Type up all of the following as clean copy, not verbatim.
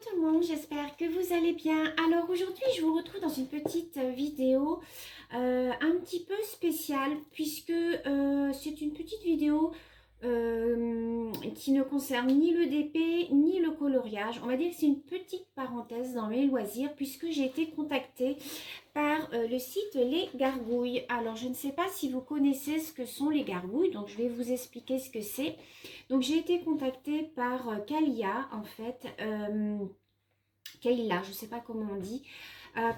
tout le monde, j'espère que vous allez bien. Alors aujourd'hui je vous retrouve dans une petite vidéo un petit peu spéciale puisque c'est une petite vidéo qui ne concerne ni le DP ni le coloriage. On va dire que c'est une petite parenthèse dans mes loisirs puisque j'ai été contactée par le site Les Gargouilles. Alors je ne sais pas si vous connaissez ce que sont les gargouilles, donc je vais vous expliquer ce que c'est. Donc j'ai été contactée par Kalia en fait, Kayla, je ne sais pas comment on dit,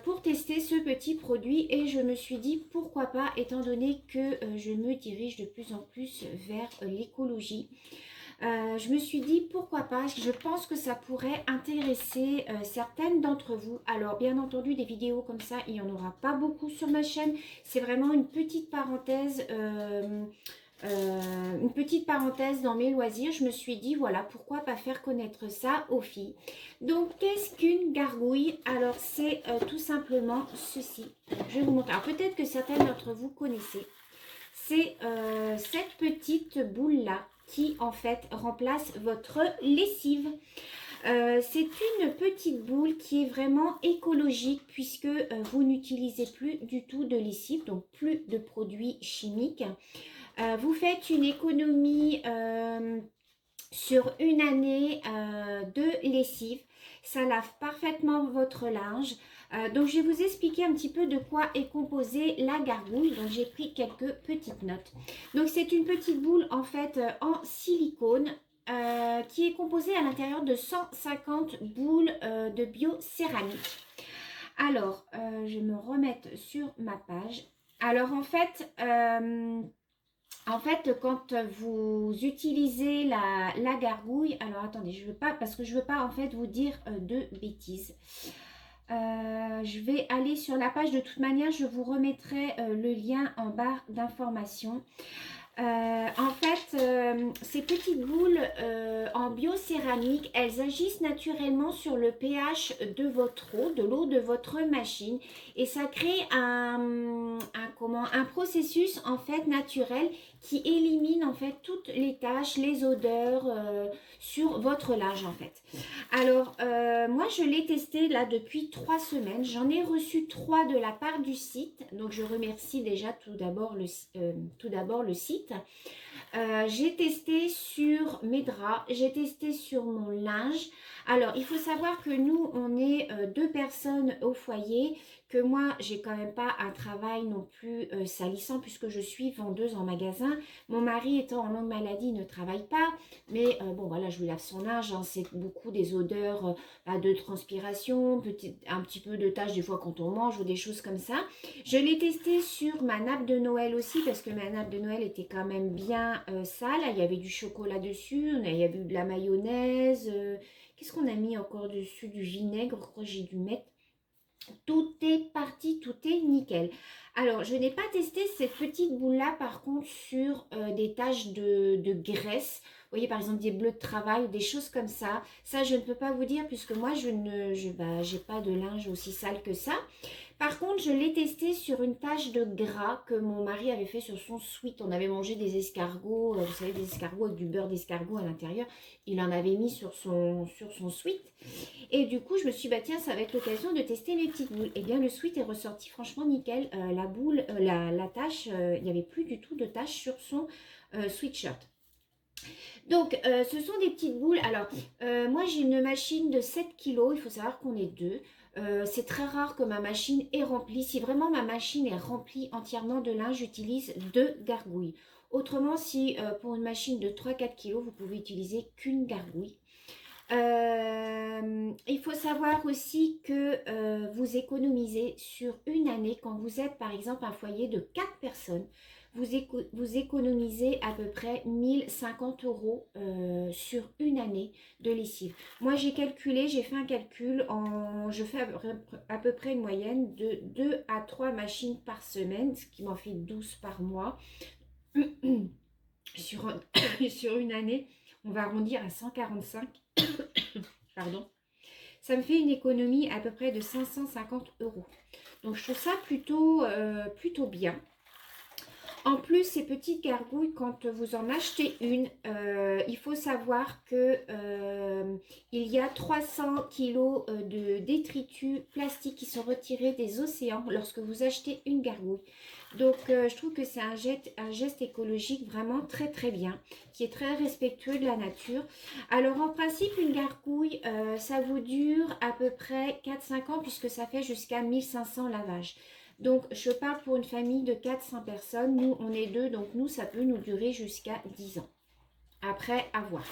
pour tester ce petit produit et je me suis dit pourquoi pas étant donné que je me dirige de plus en plus vers l'écologie. Je me suis dit pourquoi pas, je pense que ça pourrait intéresser certaines d'entre vous. Alors bien entendu des vidéos comme ça il n'y en aura pas beaucoup sur ma chaîne, c'est vraiment une petite parenthèse. Une petite parenthèse dans mes loisirs, je me suis dit voilà pourquoi pas faire connaître ça aux filles. Donc qu'est-ce qu'une gargouille? Alors c'est tout simplement ceci. Je vais vous montrer. Alors peut-être que certaines d'entre vous connaissez. C'est cette petite boule là qui en fait remplace votre lessive. C'est une petite boule qui est vraiment écologique puisque vous n'utilisez plus du tout de lessive, donc plus de produits chimiques. Vous faites une économie sur une année de lessive. Ça lave parfaitement votre linge. Donc je vais vous expliquer un petit peu de quoi est composée la gargouille. Donc j'ai pris quelques petites notes. Donc c'est une petite boule en fait en silicone qui est composée à l'intérieur de 150 boules de biocéramique. Alors je vais me remettre sur ma page. Alors en fait, quand vous utilisez la gargouille, alors attendez, je veux pas, parce que je veux pas en fait vous dire de bêtises. Je vais aller sur la page, de toute manière, je vous remettrai le lien en barre d'informations. En fait, ces petites boules en biocéramique, elles agissent naturellement sur le pH de votre eau, de l'eau de votre machine, et ça crée un processus en fait naturel qui élimine en fait toutes les taches, les odeurs sur votre linge en fait. Alors moi je l'ai testé là depuis 3 semaines, j'en ai reçu 3 de la part du site, donc je remercie déjà tout d'abord le site. J'ai testé sur mes draps, j'ai testé sur mon linge. Alors, il faut savoir que nous, on est 2 personnes au foyer, que moi, j'ai quand même pas un travail non plus salissant puisque je suis vendeuse en magasin. Mon mari étant en longue maladie, il ne travaille pas, mais bon, voilà, je lui lave son linge, hein, c'est beaucoup des odeurs de transpiration, un petit peu de taches des fois quand on mange ou des choses comme ça. Je l'ai testé sur ma nappe de Noël aussi parce que ma nappe de Noël était quand même bien sale. Il y avait du chocolat dessus, il y avait de la mayonnaise. Qu'est-ce qu'on a mis encore dessus? Du vinaigre, je crois que j'ai dû mettre. Tout est parti, tout est nickel. Alors, je n'ai pas testé cette petite boule-là, par contre, sur des taches de graisse. Vous voyez, par exemple, des bleus de travail ou des choses comme ça. Ça, je ne peux pas vous dire puisque moi, j'ai pas de linge aussi sale que ça. Par contre, je l'ai testé sur une tache de gras que mon mari avait fait sur son sweat. On avait mangé des escargots, vous savez, des escargots avec du beurre d'escargot à l'intérieur. Il en avait mis sur son sweat. Et du coup, je me suis dit, bah tiens, ça va être l'occasion de tester mes petites boules. Et bien, le sweat est ressorti franchement nickel. La boule, la tache, il n'y avait plus du tout de tache sur son sweatshirt. Donc, ce sont des petites boules. Alors, moi, j'ai une machine de 7 kg. Il faut savoir qu'on est 2. C'est très rare que ma machine est remplie. Si vraiment ma machine est remplie entièrement de linge, j'utilise 2 gargouilles. Autrement, si pour une machine de 3-4 kg, vous pouvez utiliser qu'une gargouille. Il faut savoir aussi que vous économisez sur une année quand vous êtes par exemple un foyer de 4 personnes. Vous économisez à peu près 1050 € sur une année de lessive. Moi j'ai calculé, j'ai fait un calcul, je fais à peu près une moyenne de 2 à 3 machines par semaine, ce qui m'en fait 12 par mois. sur une année, on va arrondir à 145. Pardon. Ça me fait une économie à peu près de 550 €. Donc je trouve ça plutôt bien. En plus, ces petites gargouilles, quand vous en achetez une, il faut savoir que il y a 300 kilos de détritus plastiques qui sont retirés des océans lorsque vous achetez une gargouille. Donc, je trouve que c'est un geste écologique vraiment très très bien, qui est très respectueux de la nature. Alors, en principe, une gargouille, ça vous dure à peu près 4-5 ans puisque ça fait jusqu'à 1500 lavages. Donc, je parle pour une famille de 400 personnes. Nous, on est deux, donc nous, ça peut nous durer jusqu'à 10 ans. Après, à voir.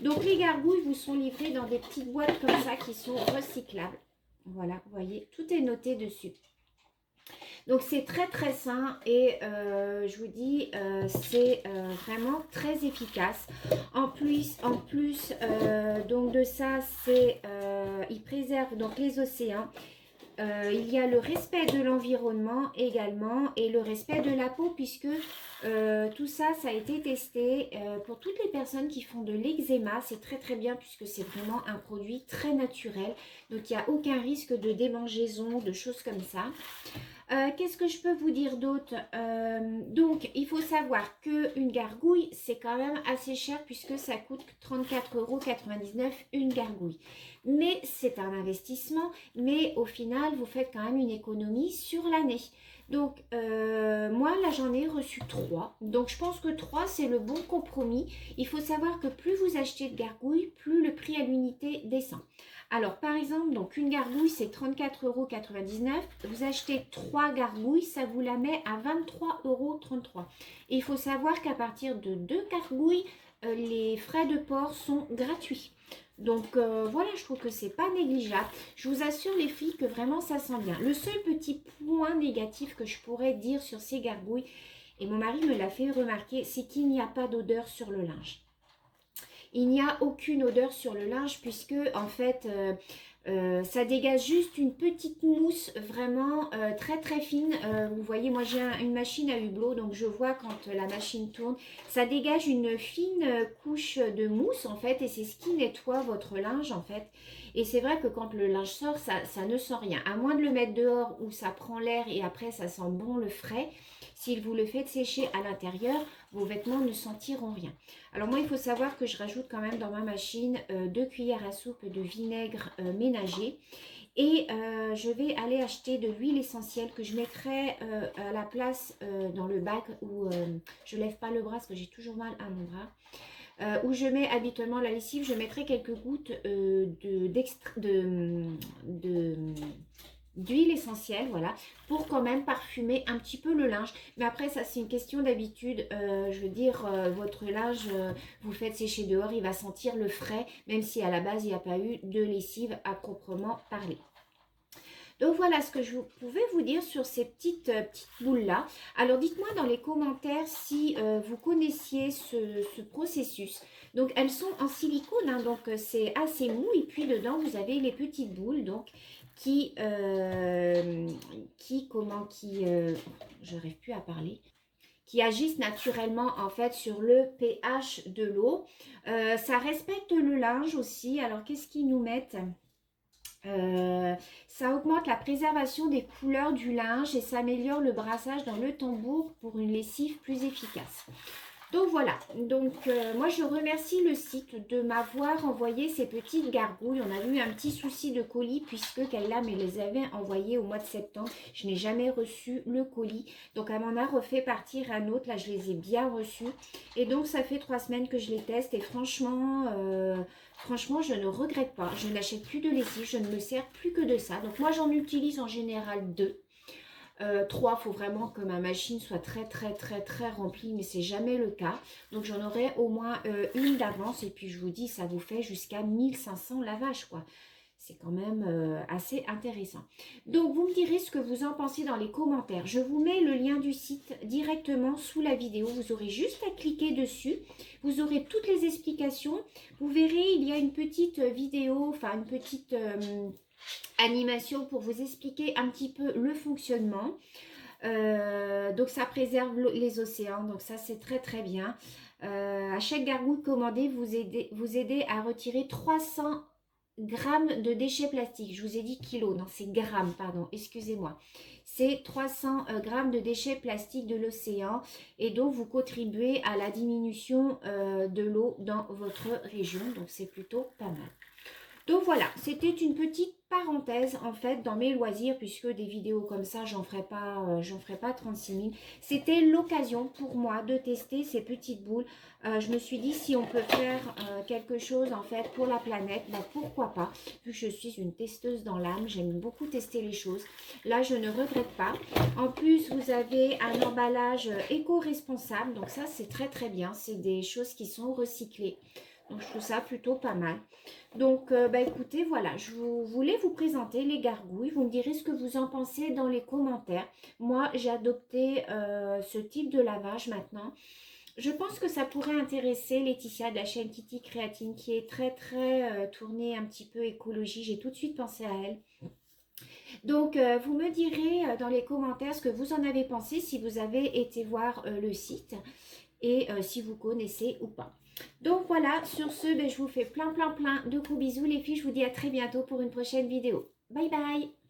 Donc, les gargouilles vous sont livrées dans des petites boîtes comme ça qui sont recyclables. Voilà, vous voyez, tout est noté dessus. Donc, c'est très, très sain et je vous dis, c'est vraiment très efficace. En plus donc de ça, il préserve donc les océans. Il y a le respect de l'environnement également et le respect de la peau puisque tout ça, ça a été testé pour toutes les personnes qui font de l'eczéma. C'est très très bien puisque c'est vraiment un produit très naturel. Donc il n'y a aucun risque de démangeaison, de choses comme ça. Qu'est-ce que je peux vous dire d'autre? Donc, il faut savoir qu'une gargouille, c'est quand même assez cher puisque ça coûte 34,99 € une gargouille. Mais c'est un investissement, mais au final, vous faites quand même une économie sur l'année. Donc, moi, là, j'en ai reçu 3. Donc, je pense que 3, c'est le bon compromis. Il faut savoir que plus vous achetez de gargouilles, plus le prix à l'unité descend. Alors, par exemple, donc une gargouille, c'est 34,99 €. Vous achetez 3 gargouilles, ça vous la met à 23,33 €. Et il faut savoir qu'à partir de 2 gargouilles, les frais de port sont gratuits. Donc, voilà, je trouve que c'est pas négligeable. Je vous assure, les filles, que vraiment, ça sent bien. Le seul petit point négatif que je pourrais dire sur ces gargouilles, et mon mari me l'a fait remarquer, c'est qu'il n'y a pas d'odeur sur le linge. Il n'y a aucune odeur sur le linge puisque en fait ça dégage juste une petite mousse vraiment très très fine. Vous voyez, moi j'ai une machine à hublot, donc je vois quand la machine tourne, ça dégage une fine couche de mousse en fait et c'est ce qui nettoie votre linge en fait. Et c'est vrai que quand le linge sort, ça ne sent rien. À moins de le mettre dehors où ça prend l'air et après ça sent bon le frais. Si vous le faites sécher à l'intérieur, vos vêtements ne sentiront rien. Alors moi, il faut savoir que je rajoute quand même dans ma machine 2 cuillères à soupe de vinaigre ménager. Et je vais aller acheter de l'huile essentielle que je mettrai à la place dans le bac où je lève pas le bras parce que j'ai toujours mal à mon bras. Où je mets habituellement la lessive, je mettrai quelques gouttes d'huile essentielle, voilà, pour quand même parfumer un petit peu le linge. Mais après, ça, c'est une question d'habitude. Je veux dire, votre linge, vous le faites sécher dehors, il va sentir le frais, même si à la base, il n'y a pas eu de lessive à proprement parler. Donc voilà ce que je pouvais vous dire sur ces petites boules-là. Alors dites-moi dans les commentaires si vous connaissiez ce processus. Donc elles sont en silicone, hein, donc c'est assez mou. Et puis dedans, vous avez les petites boules donc j'arrive plus à parler, qui agissent naturellement en fait sur le pH de l'eau. Ça respecte le linge aussi. Alors qu'est-ce qu'ils nous mettent? Ça augmente la préservation des couleurs du linge et ça améliore le brassage dans le tambour pour une lessive plus efficace. Donc voilà, donc moi je remercie le site de m'avoir envoyé ces petites gargouilles. On a eu un petit souci de colis puisque Kayla me les avait envoyées au mois de septembre. Je n'ai jamais reçu le colis, donc elle m'en a refait partir un autre. Là je les ai bien reçus et donc ça fait 3 semaines que je les teste et franchement je ne regrette pas. Je n'achète plus de lessive, je ne me sers plus que de ça. Donc moi j'en utilise en général 2. 3, il faut vraiment que ma machine soit très remplie, mais c'est jamais le cas. Donc j'en aurai au moins une d'avance et puis je vous dis, ça vous fait jusqu'à 1500 lavages quoi. C'est quand même assez intéressant. Donc vous me direz ce que vous en pensez dans les commentaires. Je vous mets le lien du site directement sous la vidéo. Vous aurez juste à cliquer dessus. Vous aurez toutes les explications. Vous verrez, il y a une petite vidéo, enfin une petite animation pour vous expliquer un petit peu le fonctionnement. Donc ça préserve les océans, donc ça c'est très bien. À chaque gargouille commandée, vous aidez à retirer 300 grammes de déchets plastiques. Je vous ai dit kilos, non c'est grammes, pardon, excusez-moi. C'est 300 grammes de déchets plastiques de l'océan et donc vous contribuez à la diminution de l'eau dans votre région, donc c'est plutôt pas mal. Donc voilà, c'était une petite parenthèse en fait dans mes loisirs, puisque des vidéos comme ça, j'en ferai pas 36 000. C'était l'occasion pour moi de tester ces petites boules. Je me suis dit si on peut faire quelque chose en fait pour la planète, bah, pourquoi pas, vu que je suis une testeuse dans l'âme, j'aime beaucoup tester les choses. Là, je ne regrette pas. En plus, vous avez un emballage éco-responsable, donc ça c'est très très bien, c'est des choses qui sont recyclées. Donc je trouve ça plutôt pas mal. Donc bah écoutez, voilà, je voulais vous présenter les gargouilles. Vous me direz ce que vous en pensez dans les commentaires. Moi, j'ai adopté ce type de lavage maintenant. Je pense que ça pourrait intéresser Laetitia de la chaîne Kitty Créatine qui est très très tournée un petit peu écologie. J'ai tout de suite pensé à elle. Donc, vous me direz dans les commentaires ce que vous en avez pensé, si vous avez été voir le site et si vous connaissez ou pas. Donc voilà, sur ce, ben, je vous fais plein de gros bisous les filles. Je vous dis à très bientôt pour une prochaine vidéo. Bye bye!